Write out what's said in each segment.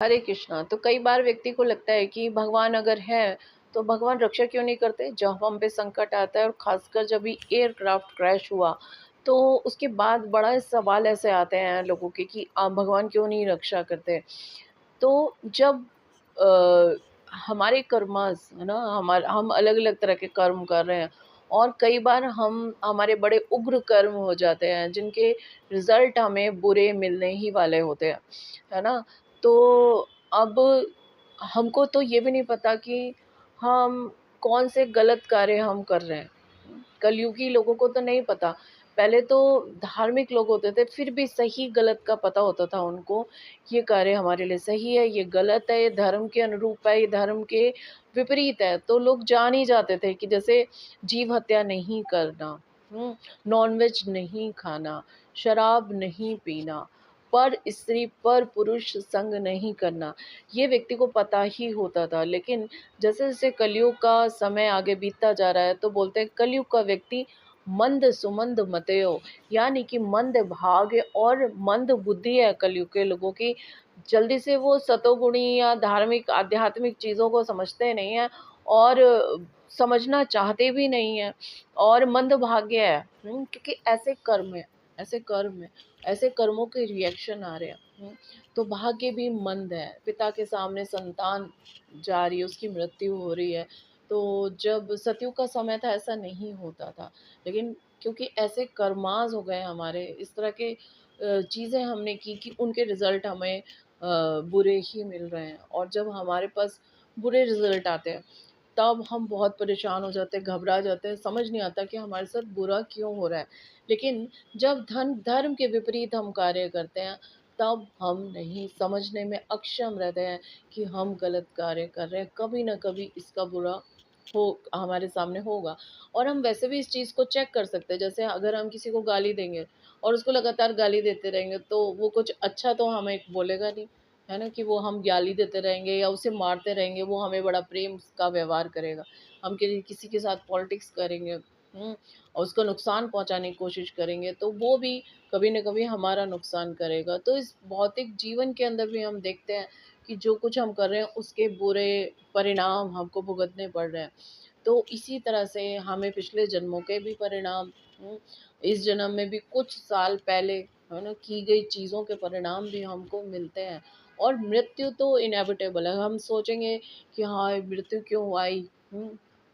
हरे कृष्णा। तो कई बार व्यक्ति को लगता है कि भगवान अगर है तो भगवान रक्षा क्यों नहीं करते जब हम पे संकट आता है, और खासकर जब भी एयरक्राफ्ट क्रैश हुआ तो उसके बाद बड़ा सवाल ऐसे आते हैं लोगों के कि आप भगवान क्यों नहीं रक्षा करते। तो जब हमारे कर्मस है ना, हम अलग अलग तरह के कर्म कर रहे हैं, और कई बार हम हमारे बड़े उग्र कर्म हो जाते हैं जिनके रिजल्ट हमें बुरे मिलने ही वाले होते हैं, है ना। तो अब हमको तो ये भी नहीं पता कि हम कौन से गलत कार्य हम कर रहे हैं। कलयुगी लोगों को तो नहीं पता। पहले तो धार्मिक लोग होते थे, फिर भी सही गलत का पता होता था उनको। ये कार्य हमारे लिए सही है, ये गलत है, ये धर्म के अनुरूप है, ये धर्म के विपरीत है। तो लोग जान ही जाते थे कि जैसे जीव हत्या नहीं करना, नॉनवेज नहीं खाना, शराब नहीं पीना, पर स्त्री पर पुरुष संग नहीं करना, ये व्यक्ति को पता ही होता था। लेकिन जैसे जैसे कलयुग का समय आगे बीतता जा रहा है तो बोलते हैं कलयुग का व्यक्ति मंद सुमंद मतयो, यानी कि मंद भाग्य और मंद बुद्धि है कलयुग के लोगों की। जल्दी से वो सतोगुणी या धार्मिक आध्यात्मिक चीज़ों को समझते नहीं हैं, और समझना चाहते भी नहीं हैं, और मंद भाग्य है। क्योंकि ऐसे कर्म है, ऐसे कर्म है, ऐसे कर्मों के रिएक्शन आ रहे हैं। तो भाग्य भी मंद है। पिता के सामने संतान जा रही है, उसकी मृत्यु हो रही है। तो जब सतयुग का समय था ऐसा नहीं होता था, लेकिन क्योंकि ऐसे कर्मास हो गए हमारे, इस तरह के चीज़ें हमने की कि उनके रिजल्ट हमें बुरे ही मिल रहे हैं। और जब हमारे पास बुरे रिजल्ट आते हैं तब हम बहुत परेशान हो जाते हैं, घबरा जाते हैं, समझ नहीं आता कि हमारे साथ बुरा क्यों हो रहा है। लेकिन जब धर्म के विपरीत हम कार्य करते हैं तब हम नहीं समझने में अक्षम रहते हैं कि हम गलत कार्य कर रहे हैं। कभी ना कभी इसका बुरा हो हमारे सामने होगा। और हम वैसे भी इस चीज़ को चेक कर सकते हैं, जैसे अगर हम किसी को गाली देंगे और उसको लगातार गाली देते रहेंगे तो वो कुछ अच्छा तो हमें बोलेगा नहीं, है ना। कि वो हम गाली देते रहेंगे या उसे मारते रहेंगे, वो हमें बड़ा प्रेम का व्यवहार करेगा। हम किसी के साथ पॉलिटिक्स करेंगे, और उसको नुकसान पहुंचाने की कोशिश करेंगे, तो वो भी कभी न कभी हमारा नुकसान करेगा। तो इस भौतिक जीवन के अंदर भी हम देखते हैं कि जो कुछ हम कर रहे हैं उसके बुरे परिणाम हमको भुगतने पड़ रहे हैं। तो इसी तरह से हमें पिछले जन्मों के भी परिणाम, इस जन्म में भी कुछ साल पहले, है ना, की गई चीज़ों के परिणाम भी हमको मिलते हैं। और मृत्यु तो इनएविटेबल है। हम सोचेंगे कि हाँ मृत्यु क्यों आई,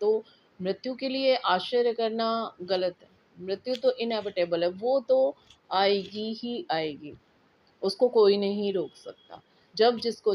तो मृत्यु के लिए आश्चर्य करना गलत है। मृत्यु तो इनएविटेबल है, वो तो आएगी ही आएगी, उसको कोई नहीं रोक सकता। जब जिसको